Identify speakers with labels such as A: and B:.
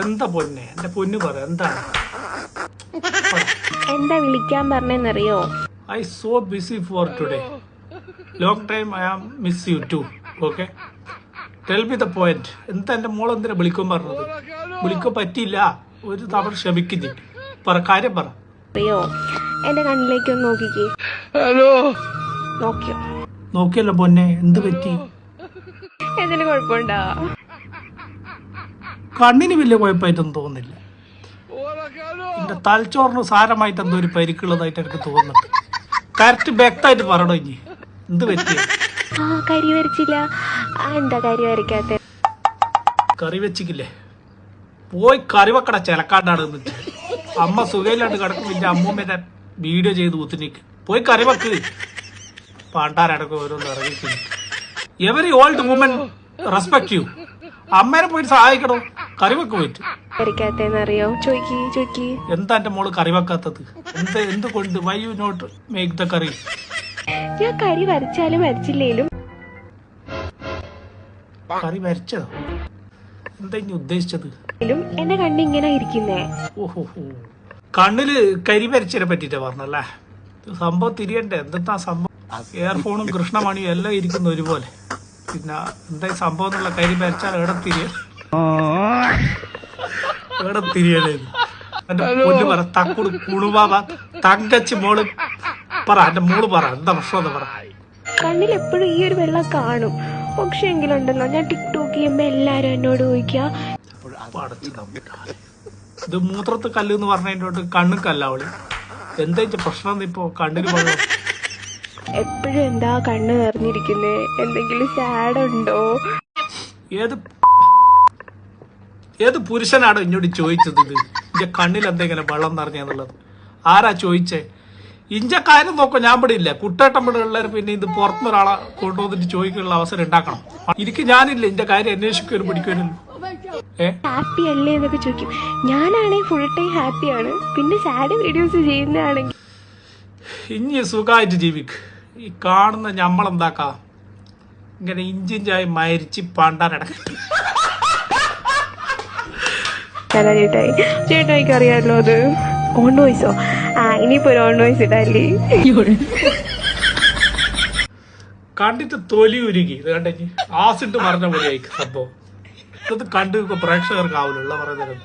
A: എന്താ പൊന്നെ, എന്റെ പൊന്നു പറ, എന്താണ്?
B: എന്താ വിളിക്കാൻ പറഞ്ഞെന്നറിയോ?
A: I so busy for today. Long time I am miss you too. Okay, tell me the point. എന്താ എന്റെ മോൾ എന്തിനാ വിളിക്കാൻ പറഞ്ഞത്? വിളിക്കാൻ പറ്റിയില്ല, ഒരു തവണ ക്ഷമിക്കുന്നു. പറ, കാര്യം പറ.
B: അറിയോ, എന്റെ കണ്ണിലേക്കൊന്ന് നോക്കിക്കേ. നോക്കിയോ?
A: നോക്കിയല്ലോ പൊന്നെ, എന്ത് പറ്റി?
B: എന്തിനു കുഴപ്പമുണ്ടാ?
A: കണ്ണിന് വലിയ കുഴപ്പമായിട്ടൊന്നും തോന്നുന്നില്ല. എന്റെ തലച്ചോറിന് സാരമായിട്ട് എന്തോ ഒരു പരിക്കുള്ളതായിട്ട് എനിക്ക് തോന്നുന്നുണ്ട്. കറക്റ്റ് വ്യക്തമായിട്ട് പറയണോ ഇനി, എന്ത് പറ്റിയ?
B: കരി വരച്ചില്ല. എന്താ കരി വരയ്ക്കാത്ത?
A: കറി വെച്ചിക്കില്ലേ? പോയി കറി വെക്കട, ചിലക്കാണ്ടാണ് എന്നിട്ട്. അമ്മ സുഖയിലാണ്ട് കിടക്കും, എന്റെ അമ്മൂമ്മേനെ വീഡിയോ ചെയ്ത് കുത്തിനിക്ക്. പോയി കറി വെക്ക്. പാണ്ടാരടക്കം ഓരോന്ന് ഇറങ്ങിക്കുന്നു. Every old woman respect you. അമ്മേനെ പോയിട്ട് സഹായിക്കണോ? കറി വെക്ക് പോയിട്ട്.
B: വരയ്ക്കാത്തറിയോ? ചോയ്ക്ക്.
A: എന്താ എന്റെ മോള് കറി വെക്കാത്തത്? എന്തുകൊണ്ട്? Why you not make the curry?
B: ഞാൻ കറി വരച്ചാലും വരച്ചില്ലേലും.
A: കറി വരച്ചതോ? എന്താ ഇനി ഉദ്ദേശിച്ചത്?
B: എന്റെ കണ്ണിങ്ങനെ ഇരിക്കുന്നേ.
A: ഓഹോ, കണ്ണില് കരി വരച്ചതിനെ പറ്റിട്ടാ പറഞ്ഞല്ലേ? സംഭവം തിരിയണ്ടേ? എന്താ സംഭവം? എയർഫോണും കൃഷ്ണമണിയും എല്ലാം ഇരിക്കുന്ന ഒരുപോലെ. പിന്നെ എന്താ സംഭവം എന്നുള്ള കരി വരച്ചാൽ എവിടെ തിരിയണേ? എന്റെ പൊന്നു പറ, തക്കുട് കുണുവാ തങ്കച്ച് മോള് പറ, എന്റെ മോള് പറ, എന്താ പ്രശ്നം എന്ന് പറ.
B: കണ്ണിൽ എപ്പോഴും ഈ ഒരു വെള്ളം കാണും. പക്ഷെ എങ്കിലുണ്ടല്ലോ, ഞാൻ ടിക്ടോക്ക് ചെയ്യുമ്പോ എല്ലാരും എന്നോട് ചോദിക്കാ,
A: ഇത് മൂത്രത്ത് കല്ല് എന്ന് പറഞ്ഞതിന്റെ കണ്ണും കല്ലാവളി. എന്താ പ്രശ്നം? ഇപ്പൊ കണ്ണിന് വെള്ളം
B: എപ്പോഴും എന്താ കണ്ണ് നിറഞ്ഞിരിക്കുന്നേ? എന്തെങ്കിലും സാഡ് ഉണ്ടോ?
A: ഏത് പുരുഷനാണോ ഇങ്ങോട്ട് ചോദിച്ചത് ഇത്? ഇന്റെ കണ്ണിൽ എന്തെങ്കിലും വെള്ളം നിറഞ്ഞെന്നുള്ളത് ആരാ ചോദിച്ചേ? ഇഞ്ച കാര്യം നോക്കോ, ഞാൻ ഇവിടെ ഇല്ല. കുട്ടേട്ടമ്പിടുള്ളവർ പിന്നെ ഇത് പുറത്തുനിന്നൊരാളെ കൊണ്ടുവന്നിട്ട് ചോദിക്കാനുള്ള അവസരം ഉണ്ടാക്കണം. എനിക്ക് ഞാനില്ല, ഇന്റെ കാര്യം അന്വേഷിക്കാനും പിടിക്കാനും.
B: ഹാപ്പി അല്ലേ എന്നൊക്കെ ചോദിക്കും. ഞാനാണെങ്കിൽ ഫുൾ ടൈം ഹാപ്പിയാണ്. പിന്നെ സാഡ് വീഡിയോസ് ചെയ്യുന്നതാണെങ്കിൽ
A: ഇനി സുഖമായിട്ട് ജീവിക്ക്. ഈ കാണുന്ന ഞമ്മളെന്താക്കാ, ഇങ്ങനെ ഇഞ്ചിഞ്ചായി മരിച്ച് പണ്ടാരടക്കട്ടെ.
B: ചേട്ടായിക്ക് അറിയാമല്ലോ അത്. ഓൺ വോയിസോ? ഇനിയിപ്പോ ഒരു ഓൺ വോയിസ് ഇടല്ലേ?
A: കണ്ടിട്ട് തൊലി ഉരുകി. ഇത് കണ്ടി ആസിട്ട് പറഞ്ഞ പോലെ ആയിരിക്കും സംഭവം. ഇത് കണ്ട് പ്രേക്ഷകർക്ക് ആവില്ല പറയുന്നത്.